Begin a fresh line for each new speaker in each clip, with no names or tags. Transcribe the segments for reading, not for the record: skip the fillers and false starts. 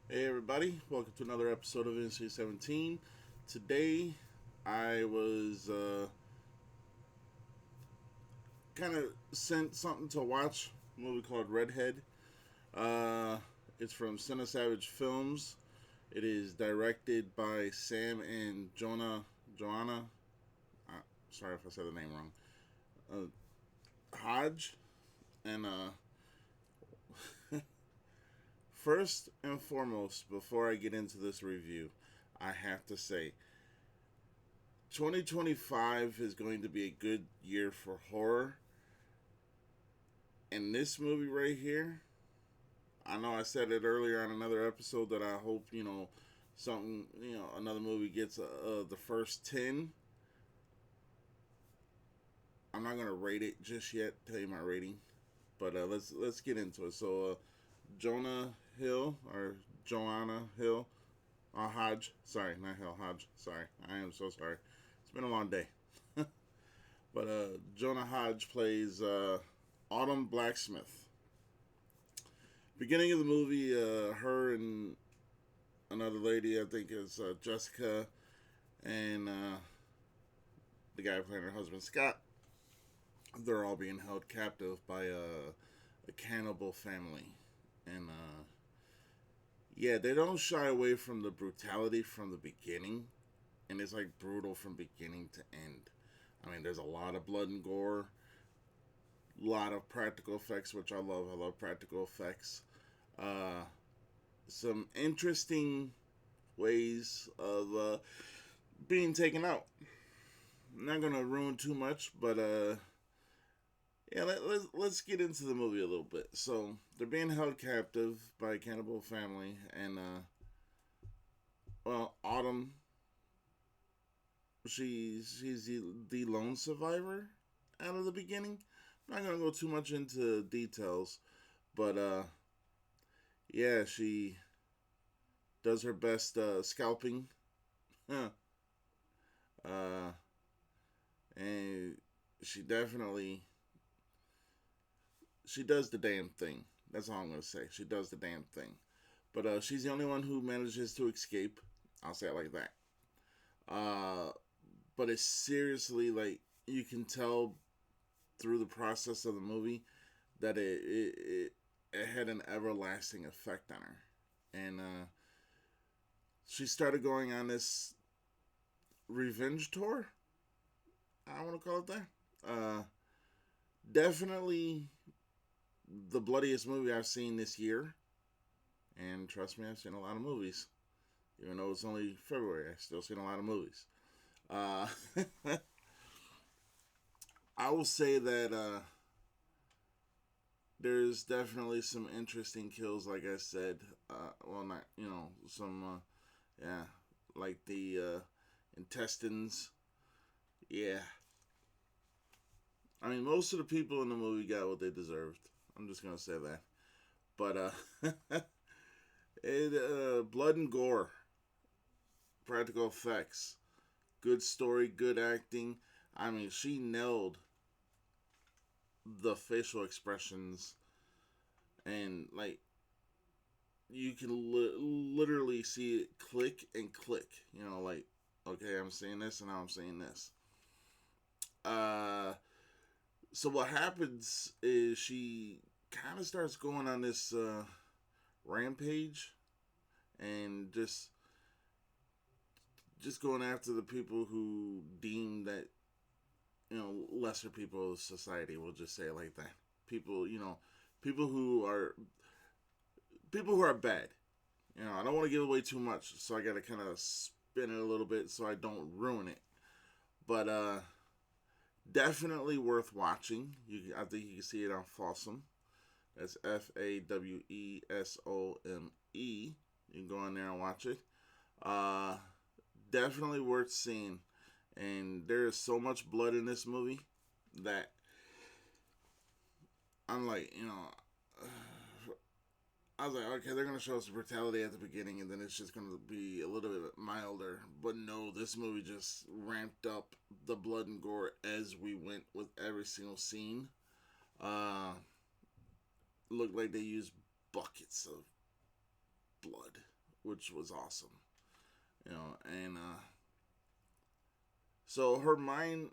Hey everybody, welcome to another episode of NC-17. Today I was kind of sent something to watch, a movie called Redhead. Uh, it's from CINESAVAGE Films. It is directed by Sam and Joanna. Uh, Sorry if I said the name wrong. Hodge. And first and foremost, before I get into this review, I have to say 2025 is going to be a good year for horror. And this movie right here, I know I said it earlier on another episode that I hope, another movie gets the first 10. I'm not going to rate it just yet, tell you my rating. But let's get into it. So, Jonah Hill, or Joanna Hill, Hodge, sorry, not Hill, Hodge, sorry. I am so sorry. It's been a long day. But Jonah Hodge plays Autumn Blacksmith. Beginning of the movie, her and another lady, I think is Jessica, and the guy playing her husband Scott, they're all being held captive by a cannibal family. And yeah, they don't shy away from the brutality from the beginning, and it's like brutal from beginning to end. I mean, there's a lot of blood and gore, a lot of practical effects, which I love. I love practical effects. Uh, some interesting ways of being taken out. I'm not gonna ruin too much, but yeah, let's get into the movie a little bit. So they're being held captive by a cannibal family, and Autumn, she's the lone survivor out of the beginning. I'm not gonna go too much into details, but yeah, she does her best scalping. uh, and she definitely she does the damn thing. That's all I'm gonna say. She does the damn thing. But she's the only one who manages to escape. I'll say it like that. Uh, but it's seriously like you can tell through the process of the movie that it had an everlasting effect on her, and she started going on this revenge tour. I want to call it that. Definitely the bloodiest movie I've seen this year. And trust me, I've seen a lot of movies. Even though it's only February, I've still seen a lot of movies. Uh, I will say that there's definitely some interesting kills, like I said. Well, not, some, yeah, like the intestines. Yeah. I mean, most of the people in the movie got what they deserved. I'm just going to say that. But, blood and gore, practical effects, good story, good acting. I mean, she nailed the facial expressions, and like you can literally see it click and click. Like, okay, I'm seeing this and now I'm seeing this. Uh, so what happens is she kind of starts going on this rampage and just going after the people who deem that lesser people of society. We'll just say it like that. People, people who are people who are bad. I don't want to give away too much, so I got to kind of spin it a little bit so I don't ruin it. But definitely worth watching. I think you can see it on Fawsome. That's Fawsome. You can go on there and watch it. Uh, Definitely worth seeing. And there is so much blood in this movie that I'm like, I was like, okay, they're gonna show us brutality at the beginning, and then it's just gonna be a little bit milder. But no, this movie just ramped up the blood and gore as we went with every single scene. Uh, Looked like they used buckets of blood. which was awesome. And so her mind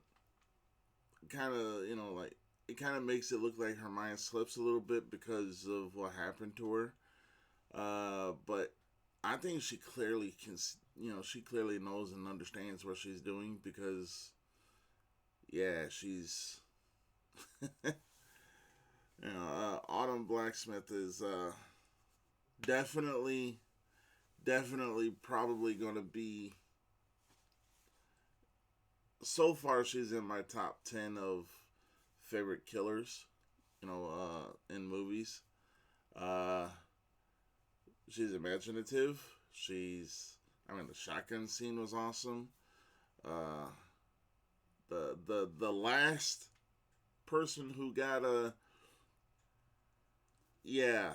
kind of, like it kind of makes it look like her mind slips a little bit because of what happened to her. But I think she clearly can, she clearly knows and understands what she's doing because, yeah, she's, Autumn Blacksmith is definitely, definitely probably going to be. So far, she's in my top 10 of favorite killers, in movies. Uh, she's imaginative. The shotgun scene was awesome. Uh, the last person who got yeah,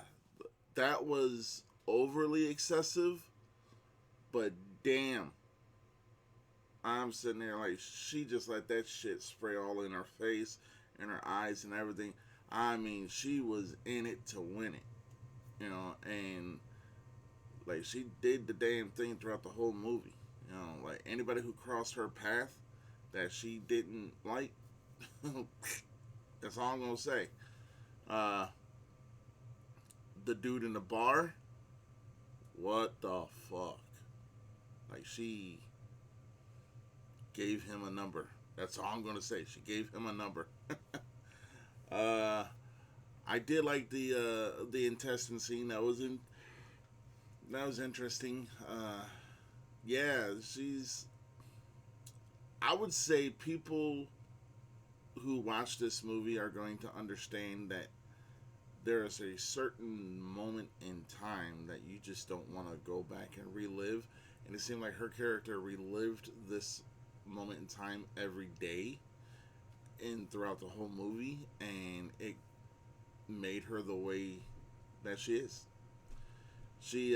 that was overly excessive, but damn, I'm sitting there like she just let that shit spray all in her face and her eyes and everything. I mean, she was in it to win it, and like she did the damn thing throughout the whole movie. Like anybody who crossed her path that she didn't like, that's all I'm gonna say. Uh, the dude in the bar, what the fuck? Like she gave him a number. That's all I'm gonna say. She gave him a number. uh, I did like the intestine scene. That was interesting. Yeah, she's. I would say people who watch this movie are going to understand that there is a certain moment in time that you just don't want to go back and relive. And it seemed like her character relived this moment in time every day and throughout the whole movie, and it made her the way that she is. She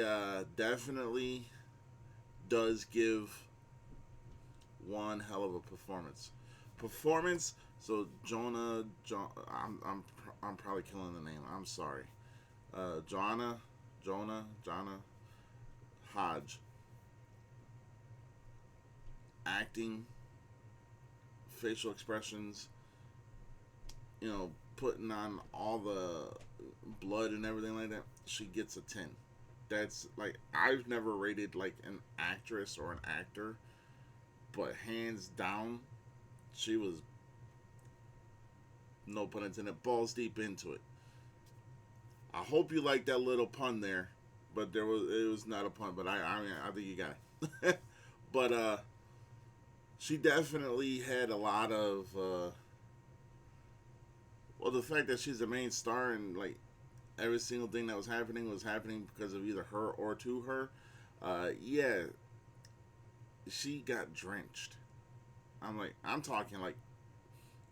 definitely does give one hell of a performance. So I'm probably killing the name. I'm sorry. Jonah Hodge, acting, facial expressions, putting on all the blood and everything like that. She gets a 10. That's like I've never rated like an actress or an actor, but hands down, she was, no pun intended, balls deep into it. I hope you like that little pun there, but it was not a pun. But I think you got it. But she definitely had a lot of well, the fact that she's the main star and like every single thing that was happening because of either her or to her. Yeah, she got drenched. I'm talking like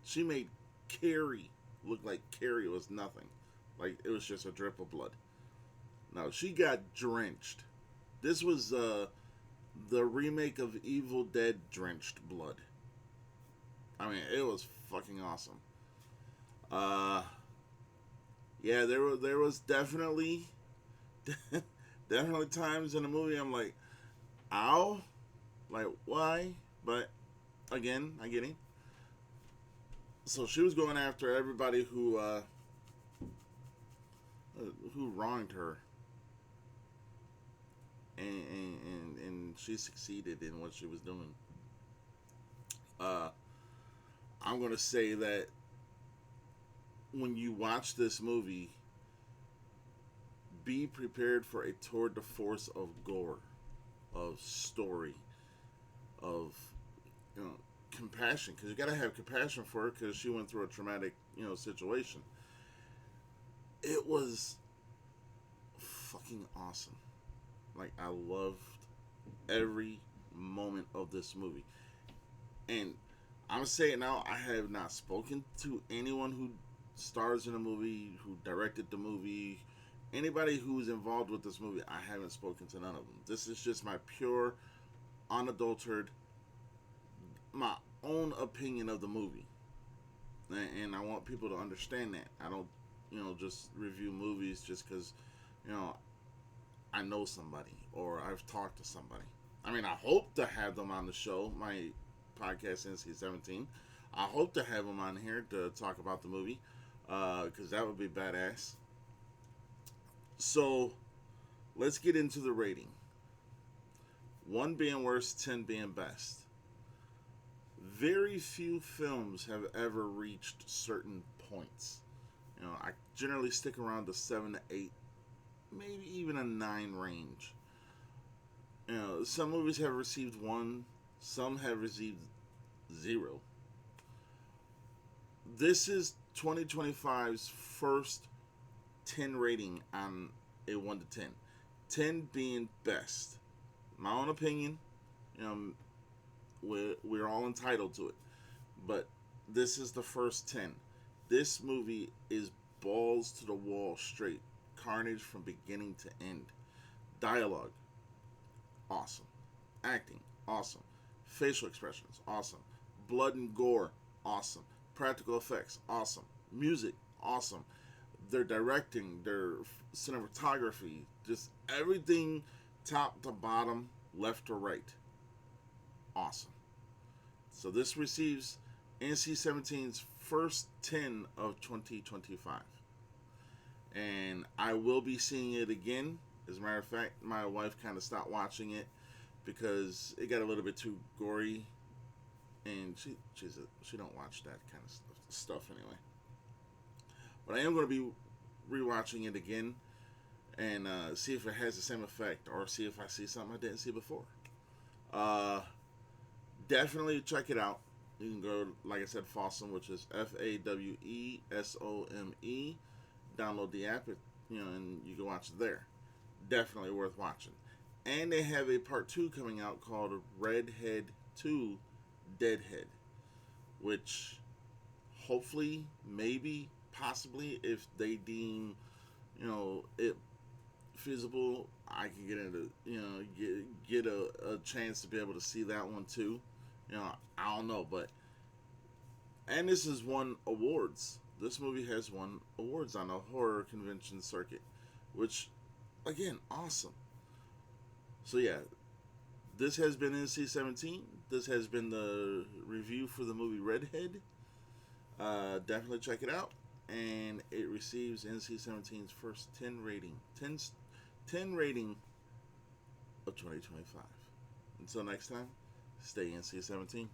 she made Carrie look like Carrie was nothing. Like it was just a drip of blood. No, she got drenched. This was the remake of Evil Dead drenched blood. I mean, it was fucking awesome. Uh, yeah, there was definitely definitely times in the movie I'm like, ow, like why? But again, I get it. So she was going after everybody who wronged her, and she succeeded in what she was doing. Uh, I'm gonna say that when you watch this movie, be prepared for a tour de force of gore, of story, of you know compassion, because you gotta have compassion for her because she went through a traumatic situation. It was fucking awesome. Like I loved every moment of this movie, and I'm saying now I have not spoken to anyone who stars in the movie, who directed the movie, anybody who's involved with this movie. I haven't spoken to none of them. This is just my pure, unadulterated, my own opinion of the movie, and I want people to understand that I don't, just review movies just because, you know, I know somebody or I've talked to somebody. I mean, I hope to have them on the show, my podcast NC-17. I hope to have them on here to talk about the movie because that would be badass. So let's get into the rating. 1 being worst, 10 being best. Very few films have ever reached certain points. I generally stick around the 7 to 8, maybe even a 9 range. Some movies have received 1, some have received 0. This is 2025's first 10 rating on a 1 to 10. 10 being best. My own opinion, you know, we're all entitled to it. But this is the first 10. This movie is balls to the wall straight. Carnage from beginning to end. Dialogue, awesome. Acting, awesome. Facial expressions, awesome. Blood and gore, awesome. Practical effects, awesome. Music, awesome. Their directing, their cinematography, just everything top to bottom, left to right. Awesome. So this receives NC-17's first 10 of 2025. And I will be seeing it again. As a matter of fact, my wife kind of stopped watching it because it got a little bit too gory. And she don't watch that kind of stuff anyway. But I am going to be rewatching it again and see if it has the same effect or see if I see something I didn't see before. Definitely check it out. You can go, like I said, Fawsome, which is FAWESOME. Download the app, and you can watch it there. Definitely worth watching. And they have a part 2 coming out called Redhead 2 Deadhead, which hopefully, maybe, possibly, if they deem, it feasible, I can get into, get a chance to be able to see that one too. I don't know, but, and this has won awards. This movie has won awards on a horror convention circuit, which, again, awesome. So yeah, this has been NC-17. This has been the review for the movie Redhead. Definitely check it out. And it receives NC-17's first 10 rating. 10 rating of 2025. Until next time, stay NC-17.